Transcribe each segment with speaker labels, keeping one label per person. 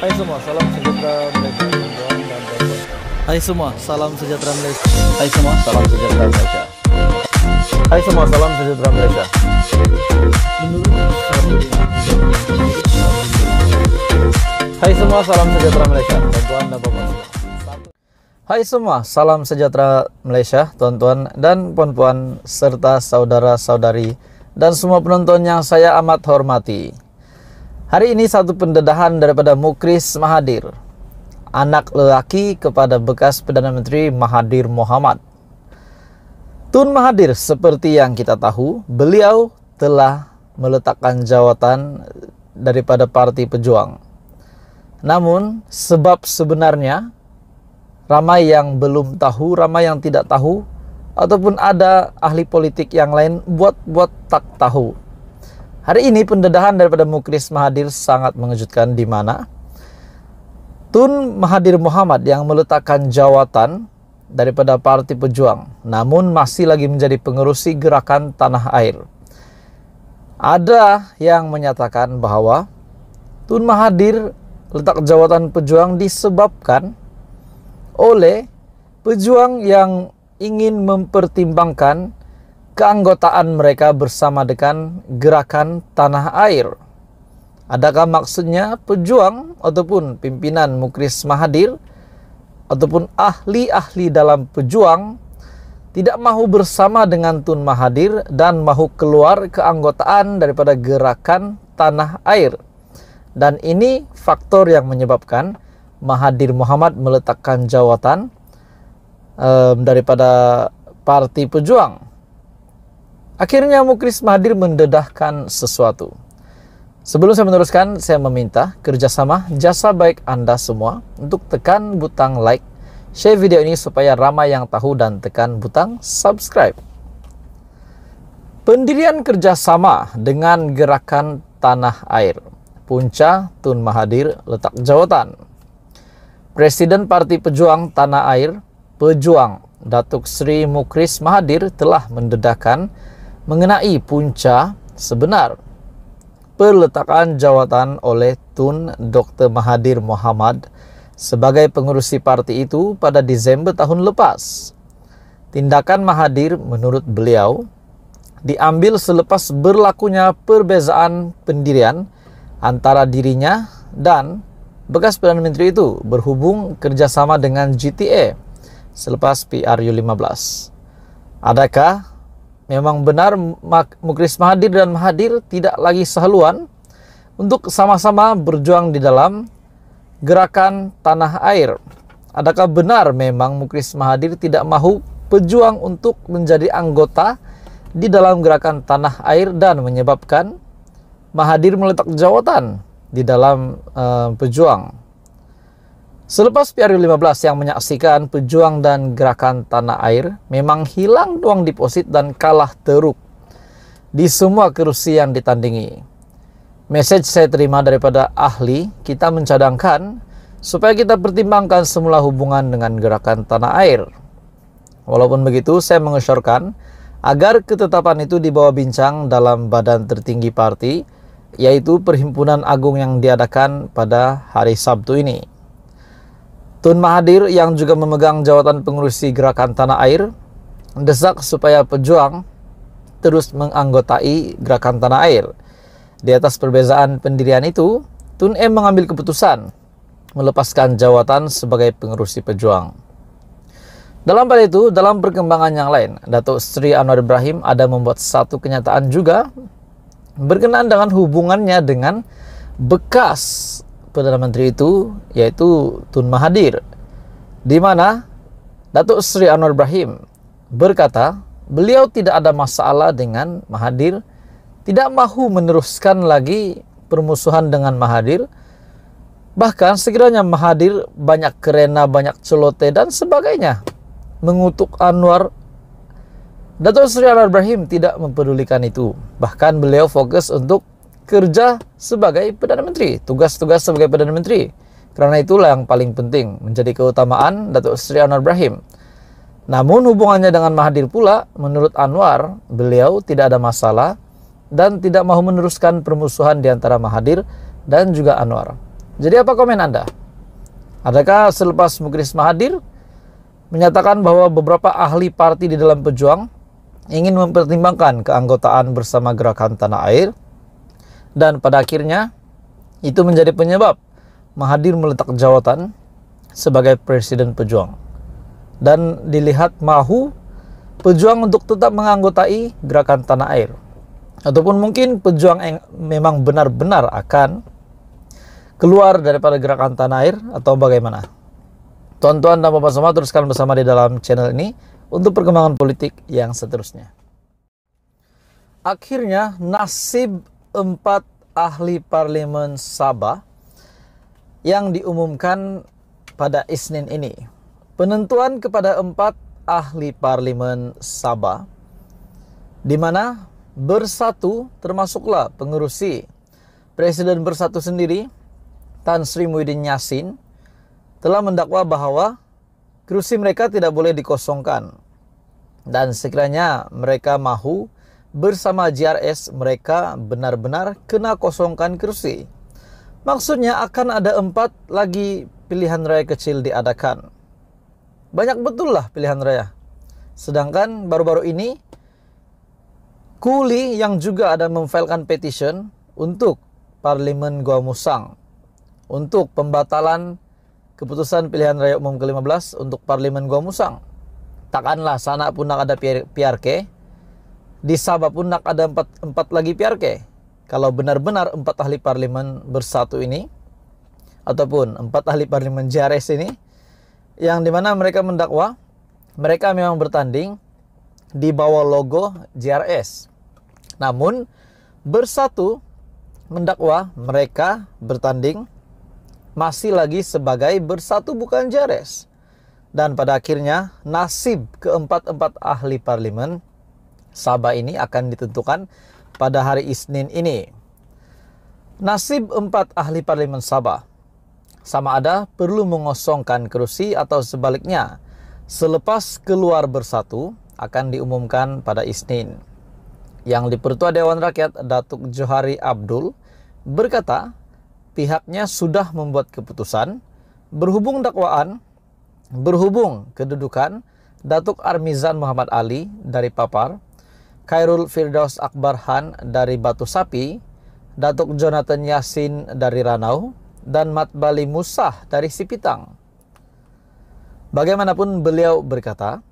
Speaker 1: Hai semua, salam sejahtera Malaysia. Hai semua, salam sejahtera Malaysia. Hai semua, salam sejahtera Malaysia. Hai semua, salam sejahtera Malaysia. Hai semua, salam sejahtera Malaysia, tuan-tuan dan puan-puan. Hai semua, salam sejahtera Malaysia, tuan-tuan dan puan-puan serta saudara-saudari dan semua penonton yang saya amat hormati. Hari ini satu pendedahan daripada Mukris Mahathir, anak lelaki kepada bekas Perdana Menteri Mahathir Mohamad. Tun Mahathir, seperti yang kita tahu, beliau telah meletakkan jawatan daripada Parti Pejuang. Namun, sebab sebenarnya ramai yang belum tahu, ramai yang tidak tahu, ataupun ada ahli politik yang lain buat tak tahu. Hari ini pendedahan daripada Mukris Mahathir sangat mengejutkan, di mana Tun Mahathir Mohamad yang meletakkan jawatan daripada Parti Pejuang, namun masih lagi menjadi pengerusi gerakan tanah air. Ada yang menyatakan bahwa Tun Mahathir letak jawatan pejuang disebabkan oleh pejuang yang ingin mempertimbangkan keanggotaan mereka bersama dengan gerakan tanah air. Adakah maksudnya pejuang ataupun pimpinan Mukris Mahathir ataupun ahli-ahli dalam pejuang tidak mahu bersama dengan Tun Mahathir dan mahu keluar keanggotaan daripada gerakan tanah air? Dan ini faktor yang menyebabkan Mahathir Mohamad meletakkan jawatan daripada Parti Pejuang. Akhirnya Mukris Mahathir mendedahkan sesuatu. Sebelum saya meneruskan, saya meminta kerjasama jasa baik Anda semua untuk tekan butang like, share video ini supaya ramai yang tahu, dan tekan butang subscribe. Pendirian kerjasama dengan gerakan tanah air. Punca Tun Mahathir letak jawatan. Presiden Parti Pejuang Tanah Air, Pejuang Datuk Seri Mukris Mahathir telah mendedahkan mengenai punca sebenar peletakan jawatan oleh Tun Dr. Mahathir Mohamad sebagai pengerusi parti itu pada Disember tahun lepas. Tindakan Mahathir menurut beliau diambil selepas berlakunya perbezaan pendirian antara dirinya dan bekas Perdana Menteri itu berhubung kerjasama dengan GTA selepas PRU15. Adakah memang benar Mukris Mahathir dan Mahathir tidak lagi sehaluan untuk sama-sama berjuang di dalam gerakan tanah air? Adakah benar memang Mukris Mahathir tidak mahu pejuang untuk menjadi anggota di dalam gerakan tanah air dan menyebabkan Mahathir meletak jawatan di dalam pejuang? Selepas PRU15 yang menyaksikan pejuang dan gerakan tanah air memang hilang uang deposit dan kalah teruk di semua kerusi yang ditandingi. Mesej saya terima daripada ahli, kita mencadangkan supaya kita pertimbangkan semula hubungan dengan gerakan tanah air. Walaupun begitu, saya mengesyorkan agar ketetapan itu dibawa bincang dalam badan tertinggi parti, yaitu Perhimpunan Agung yang diadakan pada hari Sabtu ini. Tun Mahathir yang juga memegang jawatan pengurusi gerakan tanah air mendesak supaya pejuang terus menganggotai gerakan tanah air. Di atas perbezaan pendirian itu, Tun M mengambil keputusan melepaskan jawatan sebagai pengurusi pejuang. Dalam hal itu, dalam perkembangan yang lain, Datuk Seri Anwar Ibrahim ada membuat satu kenyataan juga berkenaan dengan hubungannya dengan bekas Perdana Menteri itu, yaitu Tun Mahathir, di mana Datuk Seri Anwar Ibrahim berkata beliau tidak ada masalah dengan Mahathir, tidak mahu meneruskan lagi permusuhan dengan Mahathir. Bahkan sekiranya Mahathir banyak kerena, banyak celote dan sebagainya mengutuk Anwar, Datuk Seri Anwar Ibrahim tidak mempedulikan itu. Bahkan beliau fokus untuk kerja sebagai Perdana Menteri, tugas-tugas sebagai Perdana Menteri. Karena itulah yang paling penting, menjadi keutamaan Datuk Seri Anwar Ibrahim. Namun hubungannya dengan Mahathir pula, menurut Anwar, beliau tidak ada masalah dan tidak mahu meneruskan permusuhan di antara Mahathir dan juga Anwar. Jadi apa komen Anda? Adakah selepas Mukrisma hadir menyatakan bahwa beberapa ahli parti di dalam Pejuang ingin mempertimbangkan keanggotaan bersama Gerakan Tanah Air, dan pada akhirnya itu menjadi penyebab Mahathir meletak jawatan sebagai Presiden Pejuang, dan dilihat mahu Pejuang untuk tetap menganggotai Gerakan Tanah Air, ataupun mungkin Pejuang yang memang benar-benar akan keluar daripada Gerakan Tanah Air, atau bagaimana? Tuan-tuan dan bapak semua, teruskan bersama di dalam channel ini untuk perkembangan politik yang seterusnya. Akhirnya nasib 4 ahli parlemen Sabah yang diumumkan pada Isnin ini. Penentuan kepada 4 ahli parlemen Sabah, di mana Bersatu termasuklah pengurusi Presiden Bersatu sendiri, Tan Sri Muhyiddin Yassin, telah mendakwa bahwa kursi mereka tidak boleh dikosongkan. Dan sekiranya mereka mahu bersama JRS, mereka benar-benar kena kosongkan kursi. Maksudnya akan ada 4 lagi pilihan raya kecil diadakan. Banyak betul lah pilihan raya. Sedangkan baru-baru ini Kuli yang juga ada memfilekan petition untuk Parlemen Gua Musang untuk pembatalan keputusan pilihan raya umum ke-15 untuk Parlemen Gua Musang. Takkanlah sana pun nak ada PRK, di Sabah pun nak ada 4 lagi PRK. Kalau benar-benar 4 ahli parlemen Bersatu ini, ataupun 4 ahli parlemen JRS ini, yang dimana mereka mendakwa mereka memang bertanding di bawah logo JRS. Namun Bersatu mendakwa mereka bertanding masih lagi sebagai Bersatu bukan JRS. Dan pada akhirnya nasib keempat ahli parlemen Sabah ini akan ditentukan pada hari Isnin ini. Nasib 4 ahli parlemen Sabah sama ada perlu mengosongkan kursi atau sebaliknya selepas keluar Bersatu akan diumumkan pada Isnin. Yang Dipertua Dewan Rakyat Datuk Johari Abdul berkata pihaknya sudah membuat keputusan berhubung kedudukan Datuk Armizan Muhammad Ali dari Papar, Khairul Firdaus Akbar Han dari Batu Sapi, Datuk Jonathan Yassin dari Ranau, dan Mat Bali Musah dari Sipitang. Bagaimanapun beliau berkata,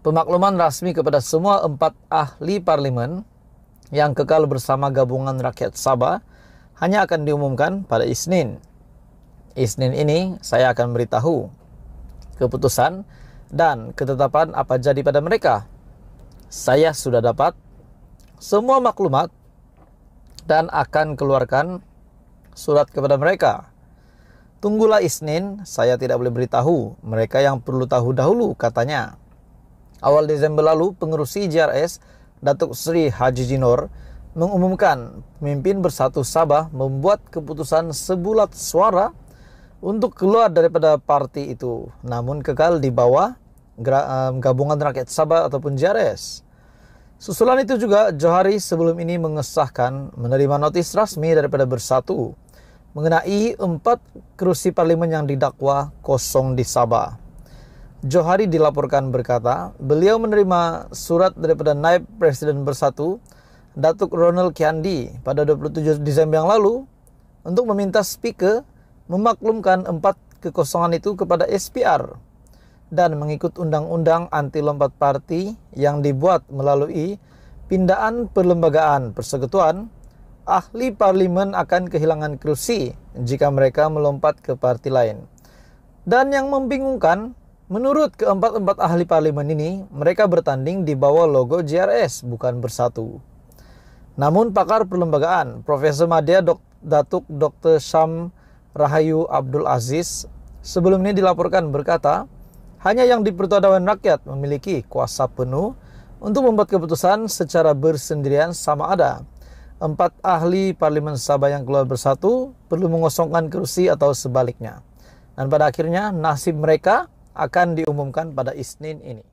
Speaker 1: pemakluman rasmi kepada semua 4 ahli parlemen yang kekal bersama Gabungan Rakyat Sabah hanya akan diumumkan pada Isnin. Isnin ini saya akan beritahu keputusan dan ketetapan apa jadi pada mereka. Saya sudah dapat semua maklumat dan akan keluarkan surat kepada mereka. Tunggulah Isnin, saya tidak boleh beritahu mereka yang perlu tahu dahulu, katanya. Awal Desember lalu, pengurusi JRS Datuk Sri Haji Jinor mengumumkan pemimpin Bersatu Sabah membuat keputusan sebulat suara untuk keluar daripada parti itu, namun kekal di bawah Gabungan Rakyat Sabah ataupun JRS. Susulan itu juga Johari sebelum ini mengesahkan menerima notis rasmi daripada Bersatu mengenai 4 kursi parlemen yang didakwa kosong di Sabah. Johari dilaporkan berkata, beliau menerima surat daripada Naib Presiden Bersatu, Datuk Ronald Kiandi, pada 27 Desember yang lalu untuk meminta Speaker memaklumkan 4 kekosongan itu kepada SPR dan mengikut undang-undang anti lompat parti yang dibuat melalui pindaan perlembagaan persekutuan, ahli parlimen akan kehilangan kursi jika mereka melompat ke parti lain. Dan yang membingungkan, menurut keempat ahli parlemen ini, mereka bertanding di bawah logo JRS, bukan Bersatu. Namun pakar perlembagaan, Profesor Madya Datuk Dr. Syam Rahayu Abdul Aziz, sebelum ini dilaporkan berkata, hanya yang Dipertua Dewan Rakyat memiliki kuasa penuh untuk membuat keputusan secara bersendirian sama ada 4 ahli parlemen Sabah yang keluar Bersatu perlu mengosongkan kursi atau sebaliknya. Dan pada akhirnya nasib mereka akan diumumkan pada Isnin ini.